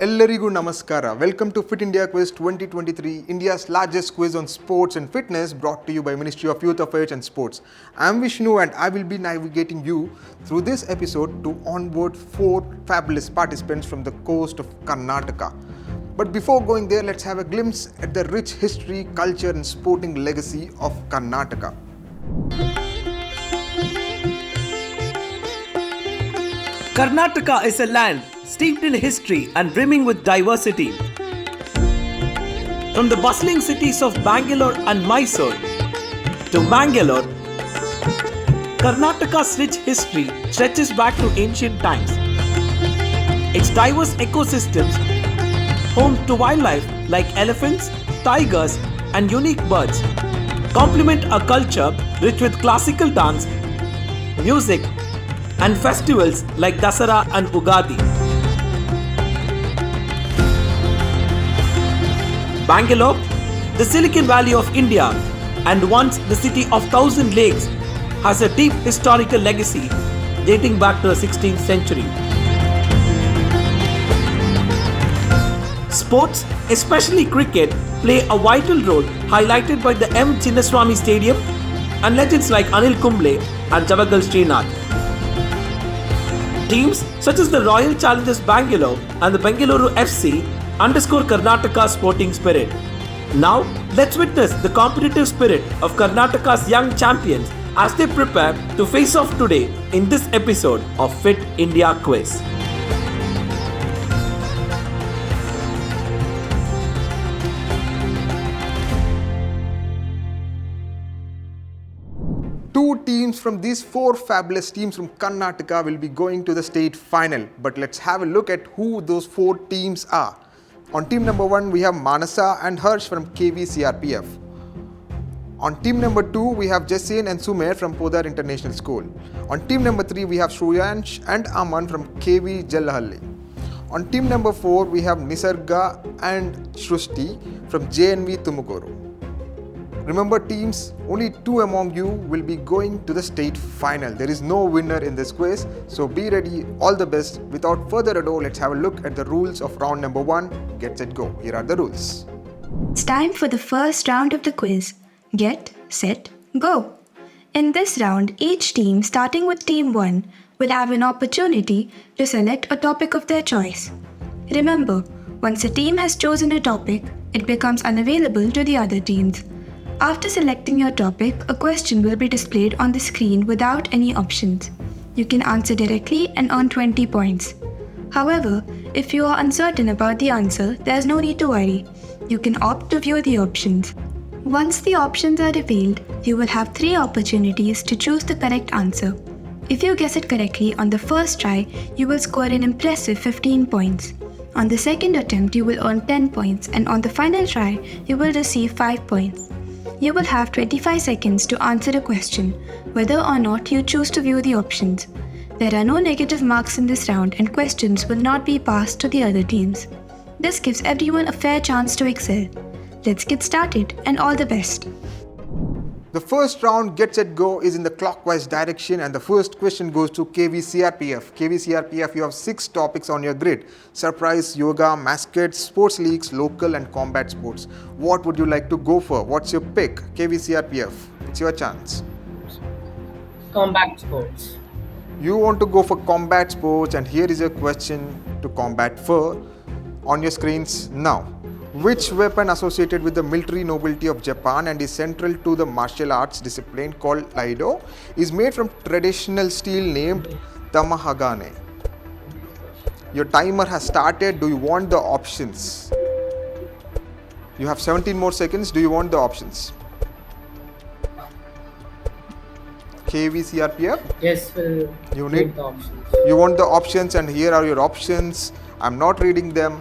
Ellarigu Namaskara. Welcome to Fit India Quiz 2023, India's largest quiz on sports and fitness, brought to you by Ministry of Youth Affairs and Sports. I'm Vishnu and I will be navigating you through this episode to onboard 4 fabulous participants from the coast of Karnataka. But before going there, let's have a glimpse at the rich history, culture and sporting legacy of Karnataka. Karnataka is a land steeped in history and brimming with diversity. From the bustling cities of Bangalore and Mysore to Mangalore, Karnataka's rich history stretches back to ancient times. Its diverse ecosystems, home to wildlife like elephants, tigers, and unique birds, complement a culture rich with classical dance, music, and festivals like Dasara and Ugadi. Bangalore, the Silicon Valley of India and once the city of thousand lakes, has a deep historical legacy dating back to the 16th century. Sports, especially cricket, play a vital role, highlighted by the M. Chinnaswamy Stadium and legends like Anil Kumble and Javagal Srinath. Teams such as the Royal Challengers Bangalore and the Bengaluru FC underscore Karnataka's sporting spirit. Now, let's witness the competitive spirit of Karnataka's young champions as they prepare to face off today in this episode of Fit India Quiz. Two teams from these 4 fabulous teams from Karnataka will be going to the state final. But let's have a look at who those 4 teams are. On team number 1, we have Manasa and Harsh from KV CRPF. On team number 2, we have Jasin and Sumer from Podar International School. On team number 3, we have Shruyansh and Aman from KV Jallahalli. On team number 4, we have Nisarga and Shrushti from JNV Tumukuru. Remember teams, only 2 among you will be going to the state final. There is no winner in this quiz, so be ready, all the best. Without further ado, let's have a look at the rules of round number 1. Get set, go. Here are the rules. It's time for the first round of the quiz. Get, set, go. In this round, each team starting with team 1 will have an opportunity to select a topic of their choice. Remember, once a team has chosen a topic, it becomes unavailable to the other teams. After selecting your topic, a question will be displayed on the screen without any options. You can answer directly and earn 20 points. However, if you are uncertain about the answer, there's no need to worry. You can opt to view the options. Once the options are revealed, you will have 3 opportunities to choose the correct answer. If you guess it correctly on the first try, you will score an impressive 15 points. On the second attempt, you will earn 10 points, and on the final try, you will receive 5 points. You will have 25 seconds to answer a question, whether or not you choose to view the options. There are no negative marks in this round and questions will not be passed to the other teams. This gives everyone a fair chance to excel. Let's get started and all the best. The first round, Get Set Go, is in the clockwise direction and the first question goes to KV CRPF. KV CRPF, you have 6 topics on your grid: surprise, yoga, mascots, sports leagues, local and combat sports. What would you like to go for? What's your pick? KV CRPF, it's your chance. Combat sports. You want to go for combat sports, and here is your question to combat for on your screens now. Which weapon associated with the military nobility of Japan and is central to the martial arts discipline called Aido is made from traditional steel named Tamahagane? Your timer has started. Do you want the options? You have 17 more seconds. Do you want the options? KV CRPF? Yes, we'll You take need the options. You want the options, and here are your options. I'm not reading them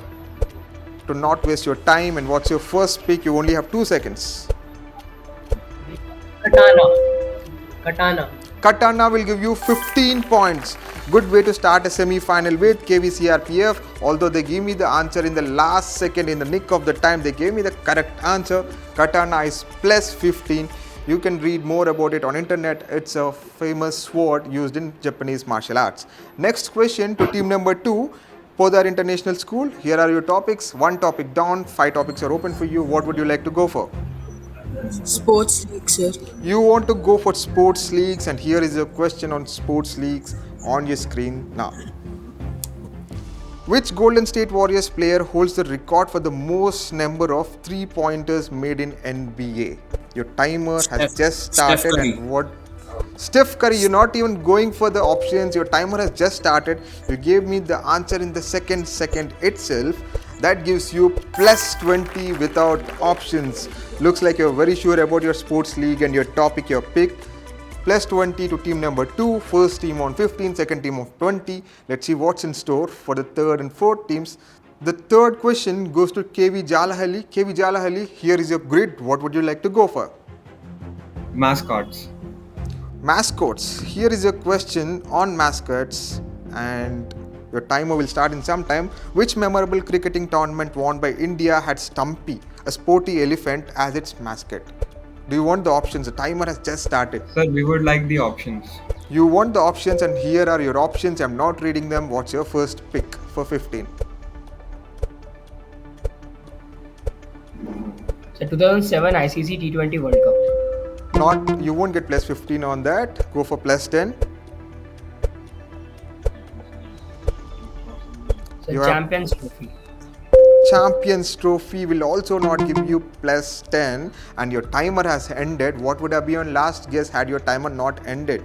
to not waste your time. And what's your first pick? You only have 2 seconds. Katana. Katana will give you 15 points. Good way to start a semi-final with KV CRPF. Although they gave me the answer in the last second, in the nick of the time, they gave me the correct answer. Katana is plus 15. You can read more about it on internet. It's a famous sword used in Japanese martial arts. Next question to team number 2. Podar International School, here are your topics. One topic down, 5 topics are open for you. What would you like to go for? Sports league, sir. You want to go for sports leagues, and here is your question on sports leagues on your screen now. Which Golden State Warriors player holds the record for the most number of three-pointers made in NBA? Your timer has just started. Steph Curry. And what? Steph Curry, you're not even going for the options. Your timer has just started. You gave me the answer in the second itself. That gives you plus 20 without options. Looks like you're very sure about your sports league and your topic you picked. Plus 20 to team number 2, first team on 15, second team of 20. Let's see what's in store for the third and fourth teams. The third question goes to KV Jalahalli. KV Jalahalli, here is your grid. What would you like to go for? Mascots. Mascots. Here is your question on mascots, and your timer will start in some time. Which memorable cricketing tournament won by India had Stumpy, a sporty elephant, as its mascot? Do you want the options? The timer has just started. Sir, we would like the options. You want the options, and here are your options. I'm not reading them. What's your first pick for 15? So 2007 ICC T20 World Cup. Not, you won't get plus 15 on that. Go for plus 10. So You have- Champions Trophy. Champions Trophy will also not give you plus 10, and your timer has ended. What would have been your last guess had your timer not ended?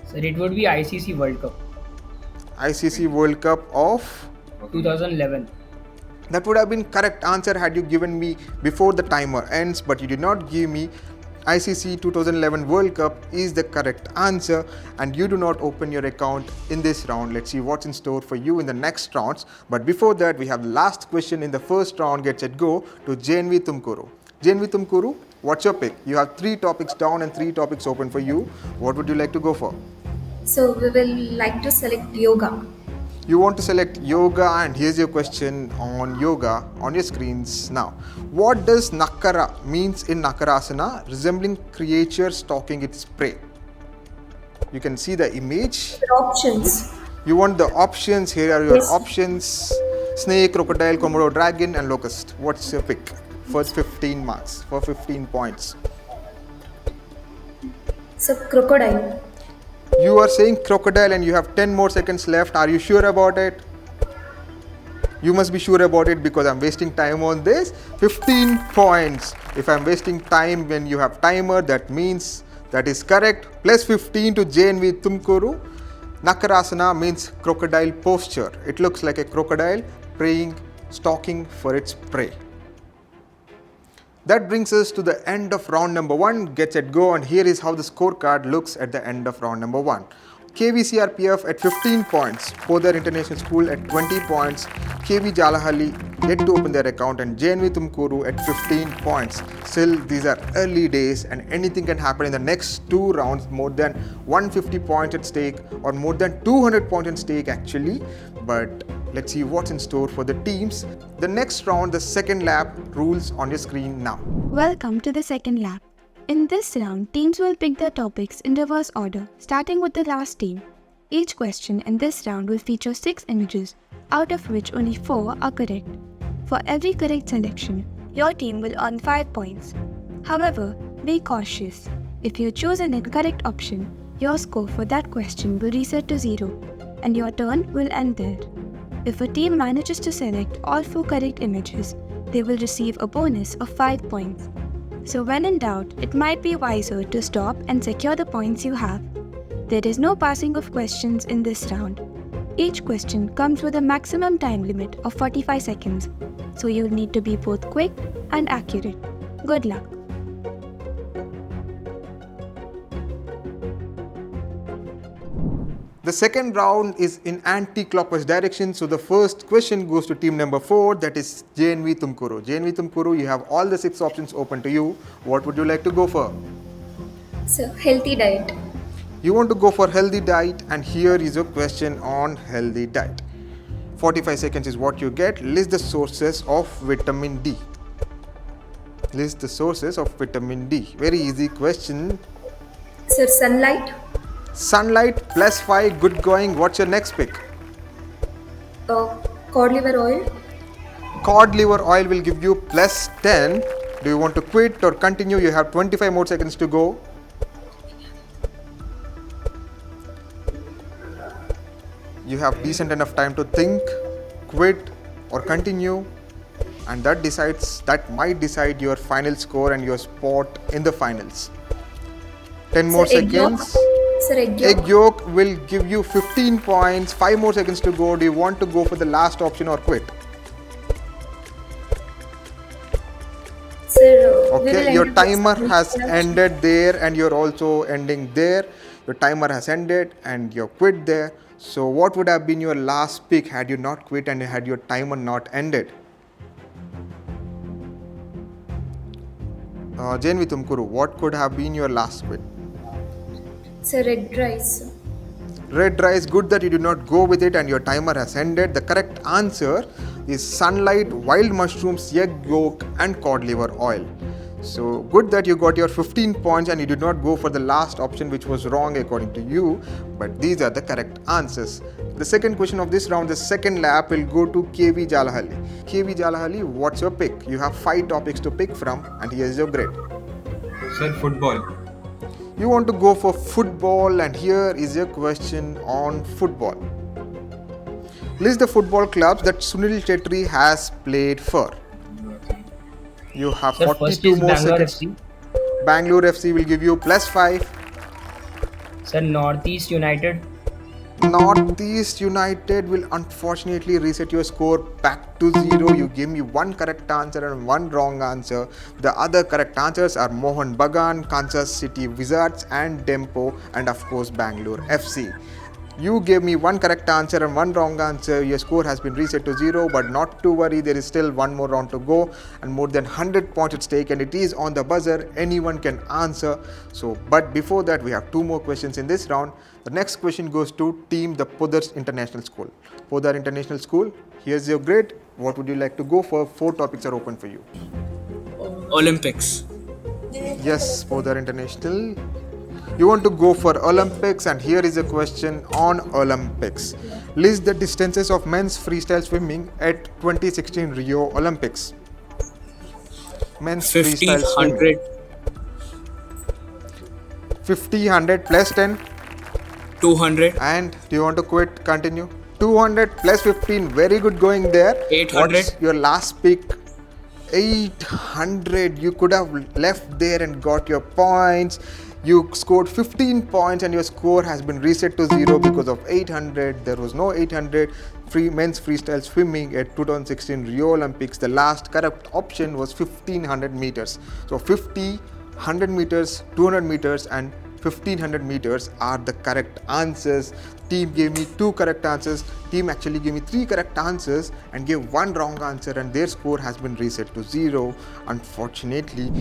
So it would be ICC World Cup ICC World Cup of? 2011. That would have been correct answer had you given me before the timer ends, but you did not give me. ICC 2011 World Cup is the correct answer, and you do not open your account in this round. Let's see what's in store for you in the next rounds. But before that, we have the last question in the first round. Get set go to JNV Tumkuru. JNV Tumkuru, what's your pick? You have 3 topics down and 3 topics open for you. What would you like to go for? So we will like to select yoga. You want to select yoga, and here's your question on yoga on your screens now. What does Nakara means in Nakarasana, resembling creature stalking its prey? You can see the image. The options. You want the options. Here are your Yes. options: snake, crocodile, Komodo dragon, and locust. What's your pick? First 15 marks for 15 points. So crocodile. You are saying crocodile, and you have 10 more seconds left. Are you sure about it? You must be sure about it, because I'm wasting time on this. 15 points. If I'm wasting time when you have timer, that means that is correct. Plus 15 to JNV Tumkuru. Nakarasana means crocodile posture. It looks like a crocodile praying, stalking for its prey. That brings us to the end of round number 1. Get set go, and here is how the scorecard looks at the end of round number 1. KVCRPF at 15 points, Podar International School at 20 points, KV Jalahalli yet to open their account, and JNV Tumkuru at 15 points. Still, these are early days, and anything can happen in the next 2 rounds. More than 150 points at stake, or more than 200 points at stake actually. But let's see what's in store for the teams. The next round, the second lap, rules on your screen now. Welcome to the second lap. In this round, teams will pick their topics in reverse order, starting with the last team. Each question in this round will feature 6 images, out of which only 4 are correct. For every correct selection, your team will earn 5 points. However, be cautious. If you choose an incorrect option, your score for that question will reset to 0, and your turn will end there. If a team manages to select all 4 correct images, they will receive a bonus of 5 points. So when in doubt, it might be wiser to stop and secure the points you have. There is no passing of questions in this round. Each question comes with a maximum time limit of 45 seconds, so you'll need to be both quick and accurate. Good luck. The second round is in anti-clockwise direction, so the first question goes to team number 4, that is JNV Tumkuru. JNV Tumkuru, you have all the 6 options open to you. What would you like to go for? So healthy diet. You want to go for healthy diet, and here is your question on healthy diet. 45 seconds is what you get. List the sources of vitamin D. List the sources of vitamin D. Very easy question. So sunlight. Sunlight plus 5, good going. What's your next pick? Cod liver oil. Cod liver oil will give you plus 10. Do you want to quit or continue? You have 25 more seconds to go. You have decent enough time to think, quit or continue, and that might decide your final score and your spot in the finals. 10 more Egg yolk. seconds. Sir, egg yolk. Egg yolk will give you 15 points. 5 more seconds to go. Do you want to go for the last option or quit? Sir, we will Okay, your end up with timer some has lunch. ended there and you're also ending there. Your timer has ended and you're quit there. So what would have been your last pick had you not quit and had your timer not ended? Janvi Tumkuru, what could have been your last quit? Sir, red rice. Red rice, good that you did not go with it and your timer has ended. The correct answer is sunlight, wild mushrooms, egg yolk and cod liver oil. So good that you got your 15 points and you did not go for the last option which was wrong according to you, but these are the correct answers. The second question of this round, the second lap will go to KV Jalahalli. KV Jalahalli, what's your pick? You have 5 topics to pick from and here's your grade. Sir, football. You want to go for football and here is your question on football. List the football clubs that Sunil Chetri has played for. You have Sir, first 42 is more Bangalore seconds. FC. Bangalore FC will give you plus 5. Sir, Northeast United. Northeast United will unfortunately reset your score back to 0. You gave me one correct answer and one wrong answer. The other correct answers are Mohan Bagan, Kansas City Wizards and Dempo and of course Bangalore FC. You gave me one correct answer and one wrong answer. Your score has been reset to 0, but not to worry, there is still one more round to go and more than 100 points at stake and it is on the buzzer. Anyone can answer. But before that, we have 2 more questions in this round. The next question goes to Team the Podars International School. Podar International School, here's your grade. What would you like to go for? 4 topics are open for you. Olympics. Yes, Podar International. You want to go for Olympics and here is a question on Olympics. List the distances of men's freestyle swimming at 2016 Rio Olympics. Men's 50, freestyle swimming. 100, 50, 100 plus 10. 200, And do you want to quit? Continue. 200 plus 15. Very good going there. 800. What's your last pick? 800. You could have left there and got your points. You scored 15 points and your score has been reset to 0 because of 800. There was no 800 men's freestyle swimming at 2016 Rio Olympics. The last correct option was 1500 meters. So 50, 100 meters, 200 meters and 1500 meters are the correct answers. Team gave me 2 correct answers. Team actually gave me 3 correct answers and gave 1 wrong answer and their score has been reset to 0, unfortunately.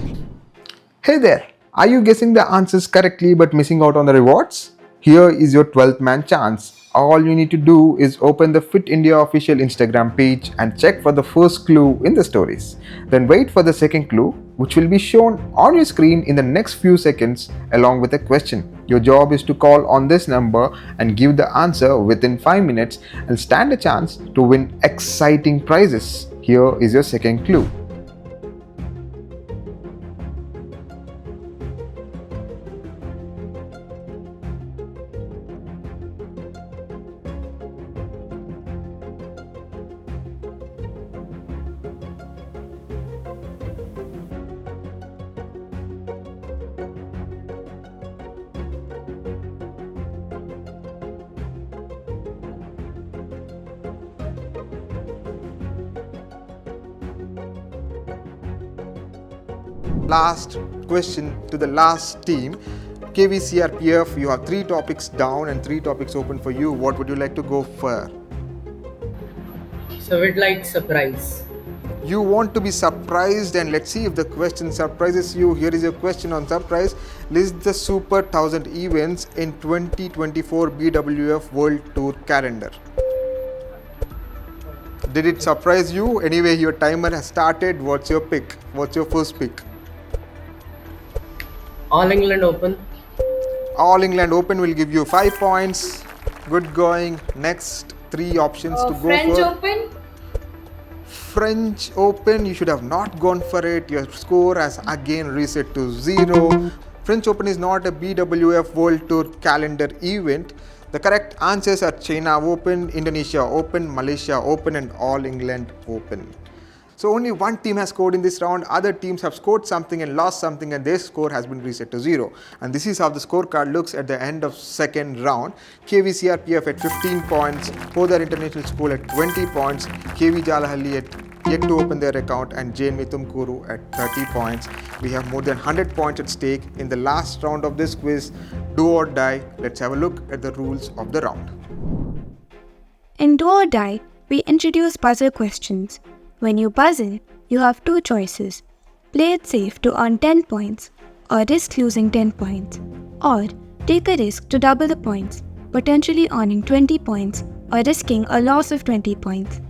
Hey there! Are you guessing the answers correctly but missing out on the rewards? Here is your 12th man chance. All you need to do is open the Fit India official Instagram page and check for the first clue in the stories. Then wait for the second clue, which will be shown on your screen in the next few seconds along with a question. Your job is to call on this number and give the answer within 5 minutes and stand a chance to win exciting prizes. Here is your second clue. Last question to the last team. KVCRPF, you have 3 topics down and 3 topics open for you. What would you like to go for? So we'd like surprise. You want to be surprised and let's see if the question surprises you. Here is your question on surprise. List the Super 1000 events in 2024 BWF World Tour calendar. Did it surprise you? Anyway, your timer has started. What's your pick? What's your first pick? All England Open. All England Open will give you 5 points. Good going. Next 3 options to go French for. Open. French Open, you should have not gone for it. Your score has again reset to 0. French Open is not a BWF World Tour calendar event. The correct answers are China Open, Indonesia Open, Malaysia Open and All England Open. So only one team has scored in this round. Other teams have scored something and lost something and their score has been reset to 0. And this is how the scorecard looks at the end of second round. KVCRPF at 15 points, Podar International School at 20 points, KV Jalahalli at yet to open their account and JNV Tumkuru at 30 points. We have more than 100 points at stake in the last round of this quiz. Do or die. Let's have a look at the rules of the round. In Do or Die, we introduce buzzer questions. When you buzz in, you have two choices. Play it safe to earn 10 points, or risk losing 10 points. Or take a risk to double the points, potentially earning 20 points or risking a loss of 20 points.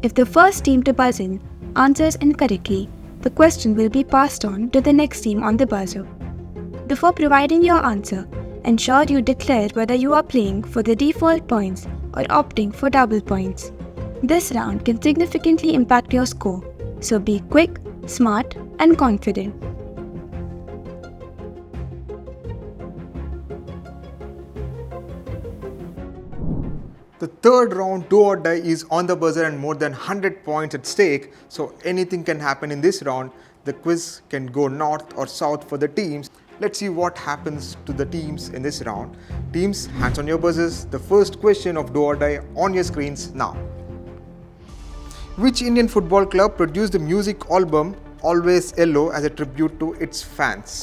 If the first team to buzz in answers incorrectly, the question will be passed on to the next team on the buzzer. Before providing your answer, ensure you declare whether you are playing for the default points or opting for double points. This round can significantly impact your score, so be quick, smart, and confident. The third round, Do or Die, is on the buzzer and more than 100 points at stake, so anything can happen in this round. The quiz can go north or south for the teams. Let's see what happens to the teams in this round. Teams, hands on your buzzers. The first question of Do or Die on your screens now. Which Indian football club produced the music album Always Yellow as a tribute to its fans?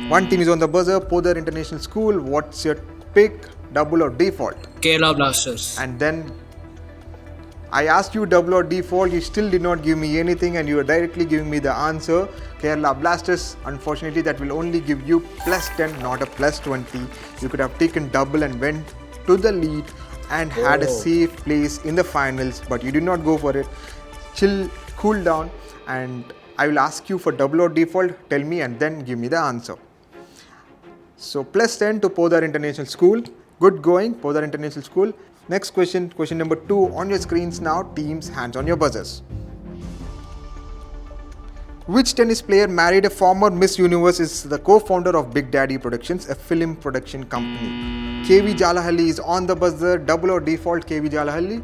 One team is on the buzzer, Podar International School. What's your pick, double or default? Kerala Blasters. And then I asked you double or default, you still did not give me anything and you are directly giving me the answer. Kerala Blasters. Unfortunately, that will only give you plus 10, not a plus 20. You could have taken double and went to the lead and had a safe place in the finals, but you did not go for it. Chill, cool down, and I will ask you for double or default. Tell me and then give me the answer. So plus 10 to Podar International School. Good going, Podar International School. Next question, question number 2 on your screens now. Teams, hands on your buzzers. Which tennis player married a former Miss Universe, is the co-founder of Big Daddy Productions, a film production company? KV Jalahalli is on the buzzer. Double or default, KV Jalahalli?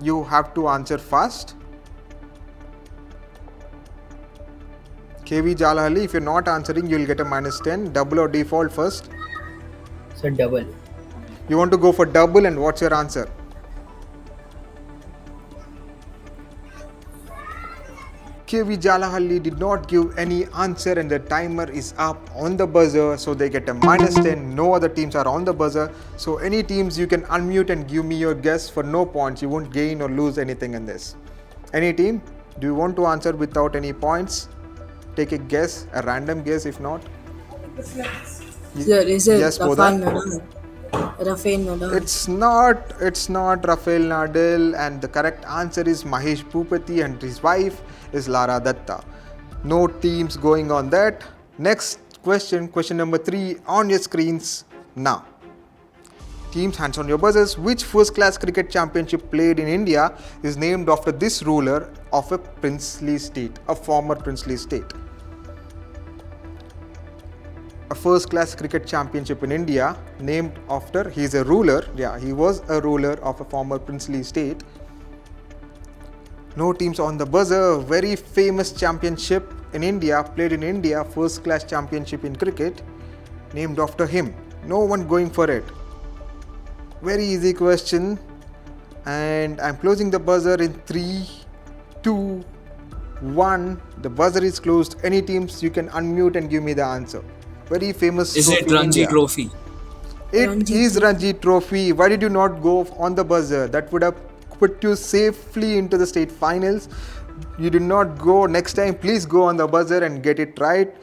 You have to answer fast. KV Jalahalli, if you're not answering, you'll get a minus 10. Double or default first? So double. You want to go for double, and what's your answer? KV Jalahalli did not give any answer and the timer is up on the buzzer, so they get a minus 10. No other teams are on the buzzer. So any teams, you can unmute and give me your guess for no points. You won't gain or lose anything in this. Any team, do you want to answer without any points? Take a guess, a random guess if not. Sir, is it Yes, Rafael Podar? Nadal? Rafael Nadal. It's not Rafael Nadal, and the correct answer is Mahesh Bhupati and his wife is Lara Datta. No teams going on that. Next question, question number 3 on your screens now. Teams, hands on your buzzers. Which first class cricket championship played in India is named after this ruler of a princely state, a former princely state? A first class cricket championship in India named after, he is a ruler, he was a ruler of a former princely state. No teams on the buzzer. Very famous championship in India, played in India, first class championship in cricket, named after him. No one going for it. Very easy question, and I'm closing the buzzer in 3, 2, 1. The buzzer is closed. Any teams, you can unmute and give me the answer. Very famous. Is it Ranji Trophy? It is Ranji Trophy. Why did you not go on the buzzer? That would have put you safely into the state finals. You did not go. Next time, please go on the buzzer and get it right.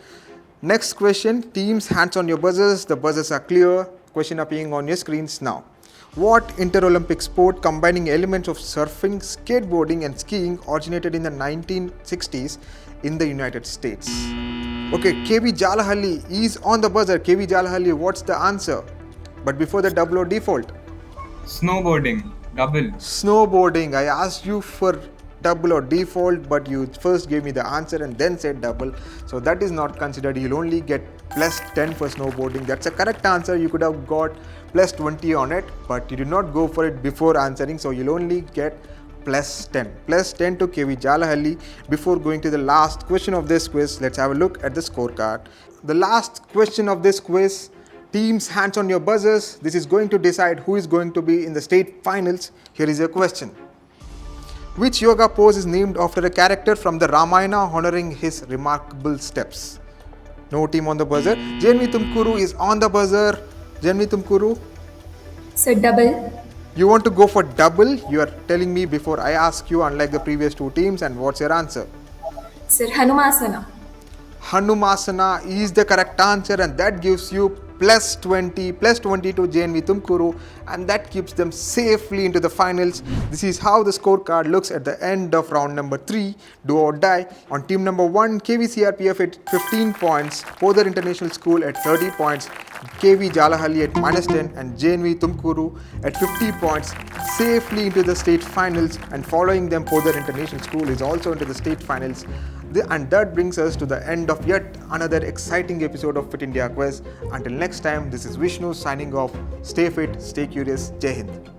Next question, teams, hands on your buzzers. The buzzers are clear. Question appearing on your screens now. What inter-Olympic sport combining elements of surfing, skateboarding and skiing originated in the 1960s in the United States? Okay, KV Jalahalli is on the buzzer. KV Jalahalli, what's the answer? But before the double or default? Snowboarding. Double. Snowboarding. I asked you for double or default, but you first gave me the answer and then said double. So that is not considered. You'll only get plus 10 for snowboarding. That's a correct answer. You could have got plus 20 on it, but you did not go for it before answering. So you'll only get plus 10. Plus 10 to KV Jalahalli. Before going to the last question of this quiz, let's have a look at the scorecard. The last question of this quiz. Teams, hands on your buzzers. This is going to decide who is going to be in the state finals. Here is your question. Which yoga pose is named after a character from the Ramayana honoring his remarkable steps? No team on the buzzer. Janvi Tumkuru is on the buzzer. Janvi Tumkuru, Sir, double. you want to go for double? You are telling me before I ask you, unlike the previous two teams, and what's your answer? Sir, Hanumasana. Hanumasana is the correct answer, and that gives you plus 20 to Janvi Tumkuru, and that keeps them safely into the finals. This is how the scorecard looks at the end of round number 3, do or die. On team number 1, KVCRPF at 15 points, Podar International School at 30 points, KV Jalahalli at minus 10, and JNV Tumkuru at 50 points, safely into the state finals, and following them Podar International School is also into the state finals. And that brings us to the end of yet another exciting episode of Fit India Quiz. Until next time, this is Vishnu signing off. Stay fit, stay curious. Jai Hind.